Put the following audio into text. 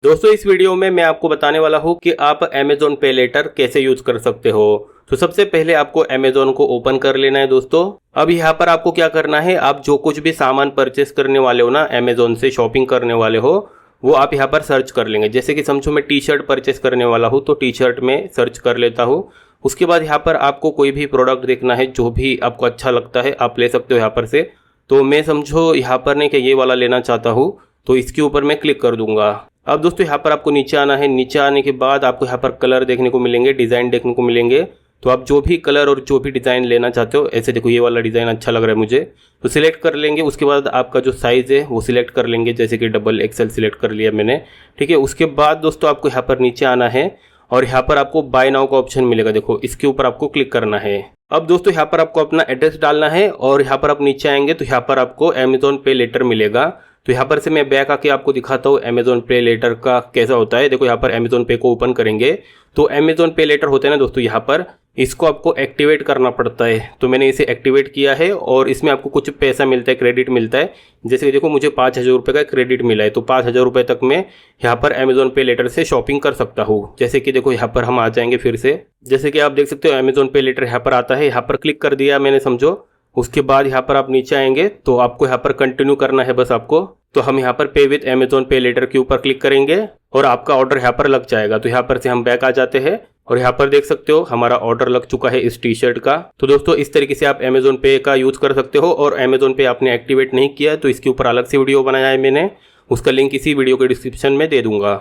दोस्तों इस वीडियो में मैं आपको बताने वाला हूँ कि आप अमेजोन पे लेटर कैसे यूज कर सकते हो। तो सबसे पहले आपको अमेजोन को ओपन कर लेना है दोस्तों। अब यहाँ पर आपको क्या करना है, आप जो कुछ भी सामान परचेस करने वाले हो ना, अमेजोन से शॉपिंग करने वाले हो, वो आप यहाँ पर सर्च कर लेंगे। जैसे कि समझो मैं टी शर्ट परचेस करने वाला हूँ तो टी शर्ट में सर्च कर लेता हूँ। उसके बाद यहाँ पर आपको कोई भी प्रोडक्ट देखना है, जो भी आपको अच्छा लगता है आप ले सकते हो यहाँ पर से। तो मैं समझो यहाँ पर नहीं कि ये वाला लेना चाहता हूँ, तो इसके ऊपर मैं क्लिक कर दूंगा। अब दोस्तों यहाँ पर आपको नीचे आना है। नीचे आने के बाद आपको यहाँ पर कलर देखने को मिलेंगे, डिज़ाइन देखने को मिलेंगे। तो आप जो भी कलर और जो भी डिज़ाइन लेना चाहते हो, ऐसे देखो ये वाला डिज़ाइन अच्छा लग रहा है मुझे, तो सिलेक्ट कर लेंगे। उसके बाद आपका जो साइज़ है वो सिलेक्ट कर लेंगे, जैसे कि डबल एक्सेल सिलेक्ट कर लिया मैंने। ठीक है, उसके बाद दोस्तों आपको यहाँ पर नीचे आना है और यहाँ पर आपको बाय नाउ का ऑप्शन मिलेगा, देखो इसके ऊपर आपको क्लिक करना है। अब दोस्तों यहाँ पर आपको अपना एड्रेस डालना है और यहाँ पर आप नीचे आएंगे तो यहाँ पर आपको अमेजोन पे लेटर मिलेगा। तो यहाँ पर से मैं बैक आके आपको दिखाता हूँ अमेजोन पे लेटर का कैसा होता है। देखो यहाँ पर अमेजोन पे को ओपन करेंगे तो अमेजोन पे लेटर होता है ना दोस्तों, यहाँ पर इसको आपको एक्टिवेट करना पड़ता है। तो मैंने इसे एक्टिवेट किया है और इसमें आपको कुछ पैसा मिलता है, क्रेडिट मिलता है। जैसे कि देखो मुझे 5,000 रुपये का क्रेडिट मिला है, तो 5,000 रुपये तक मैं यहाँ पर अमेजोन पे लेटर से शॉपिंग कर सकता हूँ। जैसे कि देखो यहाँ पर हम आ जाएंगे फिर से, जैसे कि आप देख सकते हो अमेजोन पे लेटर यहाँ पर आता है। यहाँ पर क्लिक कर दिया मैंने समझो। उसके बाद यहाँ पर आप नीचे आएंगे तो आपको यहाँ पर कंटिन्यू करना है बस आपको। तो हम यहाँ पर पे विथ अमेजोन पे लेटर के ऊपर क्लिक करेंगे और आपका ऑर्डर यहाँ पर लग जाएगा। तो यहाँ पर से हम बैक आ जाते हैं और यहाँ पर देख सकते हो हमारा ऑर्डर लग चुका है इस टी शर्ट का। तो दोस्तों इस तरीके से आप अमेजोन पे का यूज कर सकते हो। और अमेजोन पे आपने एक्टिवेट नहीं किया तो इसके ऊपर अलग से वीडियो बनाया है मैंने, उसका लिंक इसी वीडियो के डिस्क्रिप्शन में दे दूंगा।